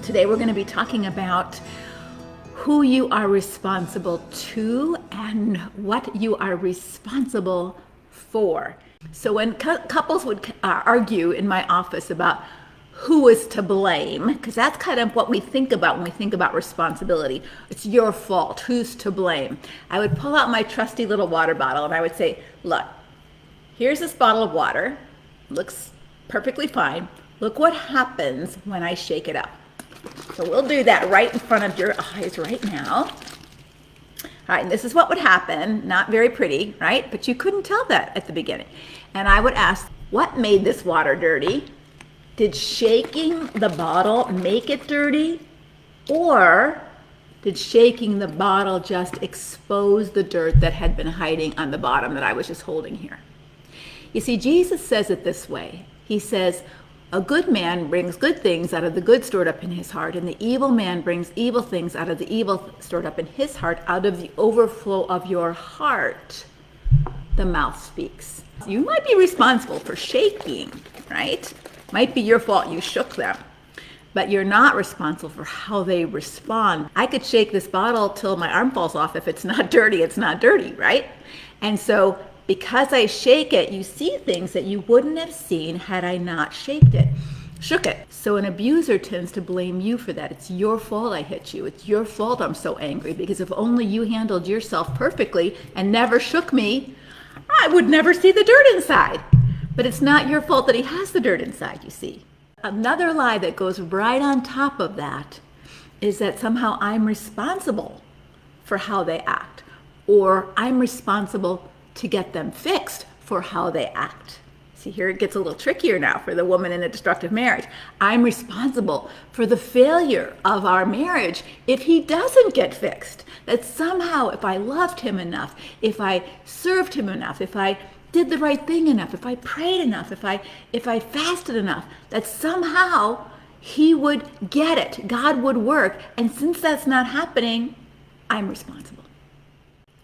Today we're going to be talking about who you are responsible to and what you are responsible for. So when couples would argue in my office about who is to blame, because that's kind of what we think about when we think about responsibility. It's your fault. Who's to blame? I would pull out my trusty little water bottle and I would say, look, here's this bottle of water. Looks perfectly fine. Look what happens when I shake it up. So we'll do that right in front of your eyes right now. All right, and this is what would happen. Not very pretty, right? But you couldn't tell that at the beginning. And I would ask, what made this water dirty? Did shaking the bottle make it dirty? Or did shaking the bottle just expose the dirt that had been hiding on the bottom that I was just holding here? You see, Jesus says it this way. He says, a good man brings good things out of the good stored up in his heart, and the evil man brings evil things out of the evil stored up in his heart. Out of the overflow of your heart, the mouth speaks. You might be responsible for shaking, right? Might be your fault you shook them, but you're not responsible for how they respond. I could shake this bottle till my arm falls off. If it's not dirty, it's not dirty, right? And so because I shake it, you see things that you wouldn't have seen had I not shook it. So an abuser tends to blame you for that. It's your fault I hit you. It's your fault I'm so angry, because if only you handled yourself perfectly and never shook me, I would never see the dirt inside. But it's not your fault that he has the dirt inside, you see. Another lie that goes right on top of that is that somehow I'm responsible for how they act, or I'm responsible to get them fixed for how they act. See, here it gets a little trickier now for the woman in a destructive marriage. I'm responsible for the failure of our marriage if he doesn't get fixed. That somehow if I loved him enough, if I served him enough, if I did the right thing enough, if I prayed enough, if I fasted enough, that somehow he would get it. God would work. And since that's not happening, I'm responsible.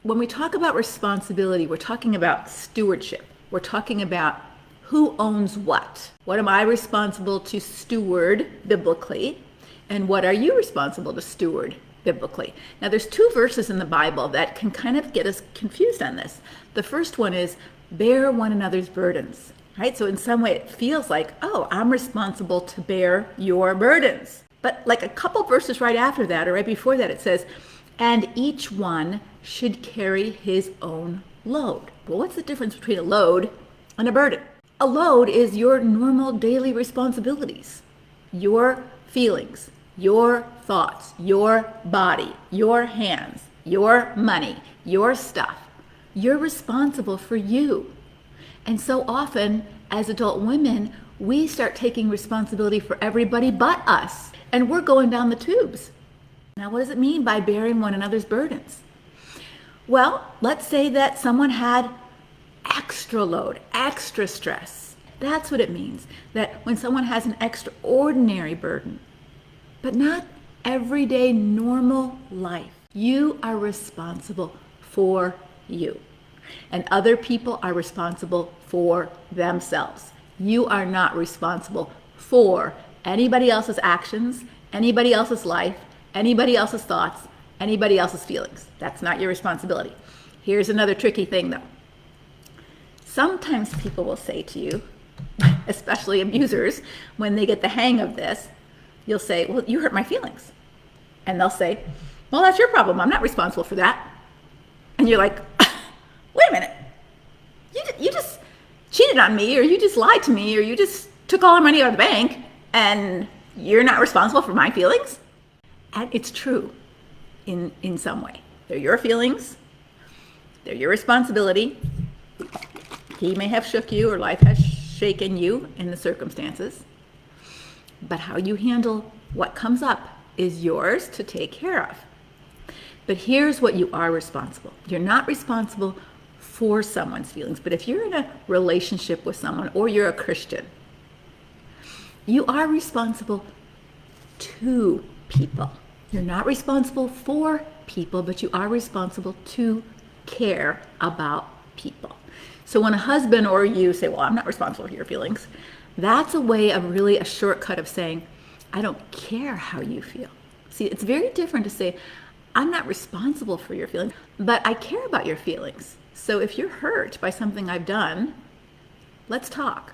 When we talk about responsibility, we're talking about stewardship. We're talking about who owns what. What am I responsible to steward biblically? And what are you responsible to steward biblically? Now, there's two verses in the Bible that can kind of get us confused on this. The first one is, bear one another's burdens, right? So in some way it feels like, oh, I'm responsible to bear your burdens. But like a couple verses right after that, or right before that, it says, and each one should carry his own load. Well, what's the difference between a load and a burden? A load is your normal daily responsibilities, your feelings, your thoughts, your body, your hands, your money, your stuff. You're responsible for you. And so often, as adult women, we start taking responsibility for everybody but us, and we're going down the tubes. Now, what does it mean by bearing one another's burdens? Well, let's say that someone had extra load, extra stress. That's what it means, that when someone has an extraordinary burden, but not everyday normal life, you are responsible for you. And other people are responsible for themselves. You are not responsible for anybody else's actions, anybody else's life, anybody else's thoughts, anybody else's feelings. That's not your responsibility. Here's another tricky thing though. Sometimes people will say to you, especially abusers, when they get the hang of this, you'll say, well, you hurt my feelings. And they'll say, well, that's your problem. I'm not responsible for that. And you're like, wait a minute. You just cheated on me, or you just lied to me, or you just took all our money out of the bank, and you're not responsible for my feelings? And it's true in some way. They're your feelings. They're your responsibility. He may have shook you, or life has shaken you in the circumstances. But how you handle what comes up is yours to take care of. But here's what you are responsible. You're not responsible for someone's feelings. But if you're in a relationship with someone, or you're a Christian, you are responsible to people. You're not responsible for people, but you are responsible to care about people. So when a husband or you say, well, I'm not responsible for your feelings, that's a way of really a shortcut of saying, I don't care how you feel. See, it's very different to say, I'm not responsible for your feelings, but I care about your feelings. So if you're hurt by something I've done, let's talk.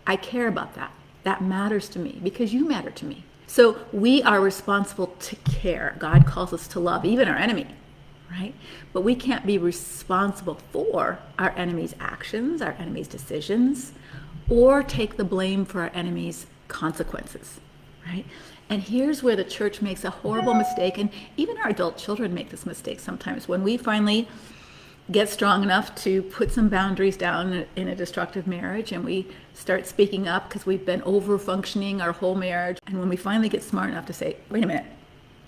I care about that. That matters to me because you matter to me. So we are responsible to care. God calls us to love, even our enemy, right? But we can't be responsible for our enemy's actions, our enemy's decisions, or take the blame for our enemy's consequences, right? And here's where the church makes a horrible mistake, and even our adult children make this mistake sometimes. When we finally get strong enough to put some boundaries down in a destructive marriage, and we start speaking up because we've been over-functioning our whole marriage, and when we finally get smart enough to say, wait a minute,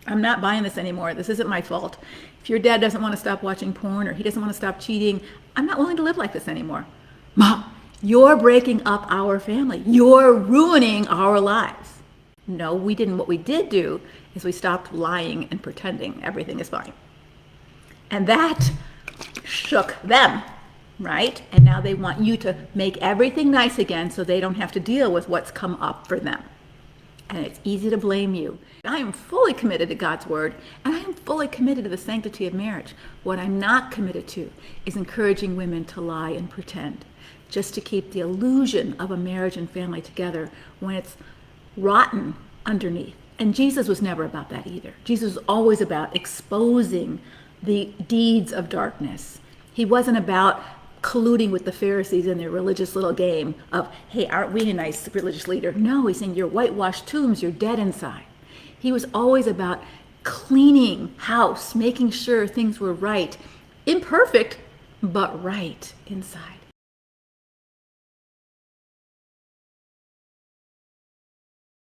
I'm not buying this anymore. This isn't my fault. If your dad doesn't want to stop watching porn or he doesn't want to stop cheating, I'm not willing to live like this anymore. Mom, you're breaking up our family. You're ruining our lives. No, we didn't. What we did do is we stopped lying and pretending everything is fine. And that shook them, right? And now they want you to make everything nice again so they don't have to deal with what's come up for them. And it's easy to blame you. I am fully committed to God's word, and I am fully committed to the sanctity of marriage. What I'm not committed to is encouraging women to lie and pretend just to keep the illusion of a marriage and family together when it's rotten underneath. And Jesus was never about that either. Jesus was always about exposing the deeds of darkness. He wasn't about colluding with the Pharisees in their religious little game of, hey, aren't we a nice religious leader? No, he's saying you're whitewashed tombs, you're dead inside. He was always about cleaning house, making sure things were right, imperfect, but right inside.